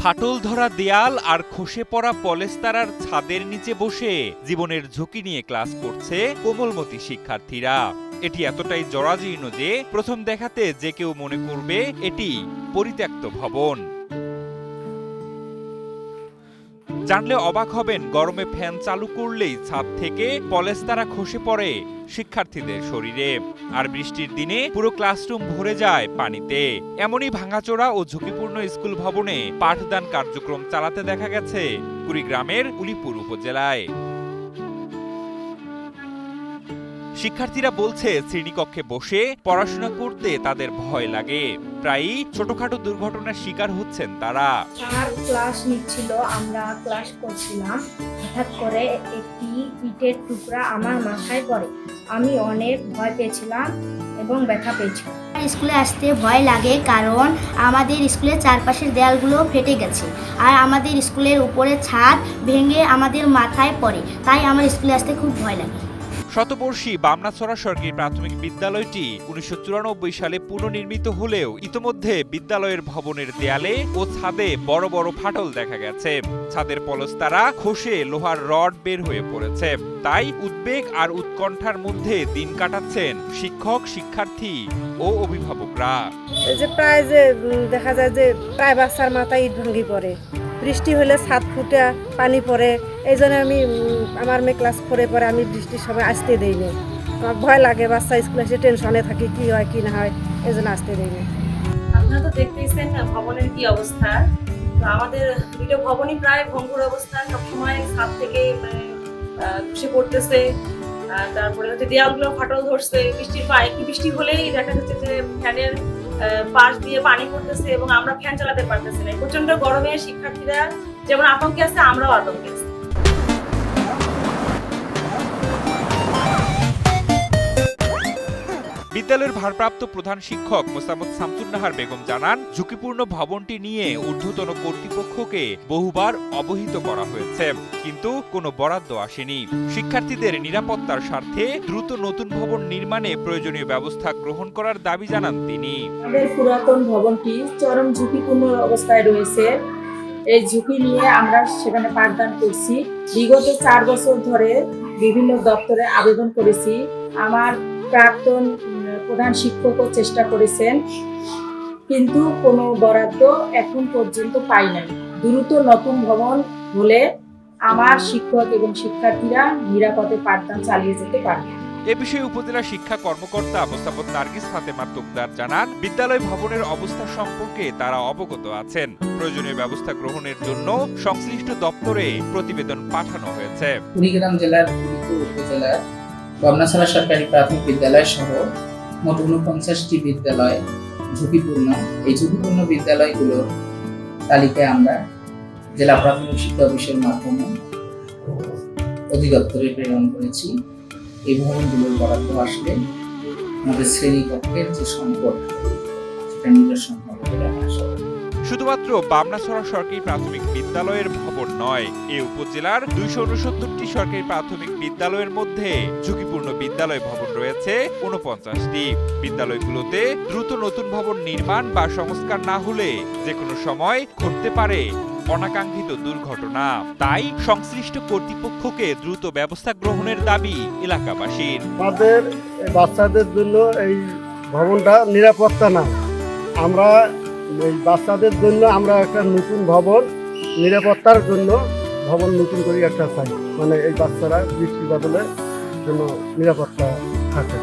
ফাটল ধরা দেয়াল আর খসে পড়া পলেস্তারার ছাদের নিচে বসে জীবনের ঝুঁকি নিয়ে ক্লাস করছে কোমলমতি শিক্ষার্থীরা। এটি এতটাই জরাজীর্ণ যে প্রথম দেখাতে যে কেউ মনে করবে এটি পরিত্যক্ত ভবন। জানলে অবাক হবেন, গরমে ফ্যান চালু করলেই ছাদ থেকে পলেস্তারা খসে পড়ে শিক্ষার্থীদের শরীরে, আর বৃষ্টির দিনে পুরো ক্লাসরুম ভরে যায় পানিতে। এমনই ভাঙাচোরা ও ঝুঁকিপূর্ণ স্কুল ভবনে পাঠদান কার্যক্রম চালাতে দেখা গেছে কুড়িগ্রামের উলিপুর উপজেলায়। শিক্ষার্থীরা বলছে, শ্রেণীকক্ষে বসে পড়াশোনা করতে তাদের ভয় লাগে। প্রায়ই ছোটখাটো দুর্ঘটনার শিকার হচ্ছেন তারা। স্যার ক্লাস নিচ্ছিল, আমরা ক্লাস করছিলাম, হঠাৎ করে একটি ইটের টুকরা আমার মাথায় পড়ে। আমি অনেক ভয় পেয়েছিলাম এবং ব্যথা পেয়েছিলাম। স্কুলে আসতে ভয় লাগে কারণ আমাদের স্কুলের চারপাশের দেয়ালগুলো ফেটে গেছে, আর আমাদের স্কুলের উপরে ছাদ ভেঙে আমাদের মাথায় পড়ে, তাই আমার স্কুলে আসতে খুব ভয় লাগে। শতবর্ষী বামনাছড়া সরকারি প্রাথমিক বিদ্যালয়টি 1994 সালে পুনর্নির্মিত হলেও ইতোমধ্যে বিদ্যালয়ের ভবনের দেয়ালে ও ছাদে বড় বড় ফাটল দেখা গেছে। ছাদের পলেস্তারা খসে লোহার রড বের হয়ে পড়েছে। তাই উদ্বেগ আর উৎকণ্ঠার মধ্যে দিন কাটাচ্ছেন শিক্ষক, শিক্ষার্থী ও অভিভাবকরা। এই যে প্রায় যে দেখা যায় যে প্রায় বাচ্চার মাথায় ইট ভাঙি পড়ে, বৃষ্টি হলে ছাদ ফুটে পানি পড়ে। এই জন্য আমি আমার মেয়ে ক্লাস 4-এ পরে আমি বৃষ্টির সময় আসতে দেই না। আমার ভয় লাগে, বাচ্চা স্কুলে এসে টেনশনে থাকি কি হয় কি না হয়, এই জন্য আসতে দেই না। আপনারা তো দেখতেইছেন ভবনের কি অবস্থা। তো আমাদের দুটো ভবনই প্রায় ভঙ্গুর অবস্থা, সবসময় ছাদ থেকে ধসে পড়তেছে। তারপরে হচ্ছে দেয়ালগুলো ফাটল ধরছে, একটু বৃষ্টি হলেই দেখা যাচ্ছে যে ফ্যানের পাশ দিয়ে পানি পড়তেছে এবং আমরা ফ্যান চালাতে পারতেছি না। প্রচন্ড গরমে শিক্ষার্থীরা যেমন আতঙ্কে আছে, আমরাও আতঙ্কে আছি। বিদ্যালয়ের ভারপ্রাপ্ত প্রধান শিক্ষক মোসাম্মদ শামসুন্নাহার বেগম জানান, ঝুঁকিপূর্ণ ভবনটি নিয়ে ঊর্ধ্বতন কর্তৃপক্ষকে বহুবার অবহিত করা হয়েছে, কিন্তু কোনো বরাদ্দ আসেনি। শিক্ষার্থীদের নিরাপত্তার স্বার্থে দ্রুত নতুন ভবন নির্মাণে প্রয়োজনীয় ব্যবস্থা গ্রহণ করার দাবি জানান তিনি। আমাদের পুরাতন ভবনটি চরম ঝুঁকিপূর্ণ অবস্থায় রয়েছে। এই ঝুঁকি নিয়ে আমরা সেখানে পাঠদান করছি। বিগত 4 বছর ধরে বিভিন্ন দপ্তরে আবেদন করেছি। আমার প্রাক্তন প্রধান শিক্ষকও চেষ্টা করেছেন, কিন্তু কোনো বরাদ্দ এখন পর্যন্ত পাই নাই। দ্রুত নতুন ভবন হলে আমার শিক্ষক এবং শিক্ষার্থীরা নিরাপদে পাঠদান চালিয়ে যেতে পারবে। এ বিষয়ে উপজেলা শিক্ষা কর্মকর্তা মোসাম্মদ নার্গিস ফাতেমা তোকদার জানান, বিদ্যালয় ভবনের অবস্থা সম্পর্কে তারা অবগত আছেন। প্রয়োজনীয় ব্যবস্থা গ্রহণের জন্য সংশ্লিষ্ট দপ্তরে প্রতিবেদন পাঠানো হয়েছে। কুড়িগ্রাম জেলার উলিপুর উপজেলার বামনাছড়া সরকারি প্রাথমিক বিদ্যালয় সহ মোট 49টি বিদ্যালয় ঝুঁকিপূর্ণ। এই ঝুঁকিপূর্ণ বিদ্যালয়গুলোর তালিকায় আমরা জেলা প্রাথমিক শিক্ষা অফিসের মাধ্যমে অধিদপ্তরে প্রেরণ করেছি। এই ভবনগুলোর বরাদ্দ আসলে আমাদের শ্রেণীকক্ষের যে সংকট সেটা নিরসন হবে বলে আশা করি। শুধুমাত্র বামনাছড়া সরকারি প্রাথমিক বিদ্যালয়ের ভবন নয়, এ উপজেলার 269টি সরকারি প্রাথমিক বিদ্যালয়ের মধ্যে ঝুঁকিপূর্ণ বিদ্যালয় ভবন রয়েছে 49টি। বিদ্যালয়গুলোতে দ্রুত নতুন ভবন নির্মাণ বা সংস্কার না হলে যে কোনো সময় ঘটতে পারে অনাকাঙ্ক্ষিত দুর্ঘটনা। তাই সংশ্লিষ্ট কর্তৃপক্ষকে দ্রুত ব্যবস্থা গ্রহণের দাবি এলাকাবাসীর। আমাদের বাচ্চাদের জন্য এই ভবনটা নিরাপত্তা না, আমরা এই বাচ্চাদের জন্য আমরা একটা নতুন ভবন, নিরাপত্তার জন্য ভবন নতুন করে একটা চাই, মানে এই বাচ্চারা বৃষ্টি বাদলের জন্য নিরাপত্তা থাকে।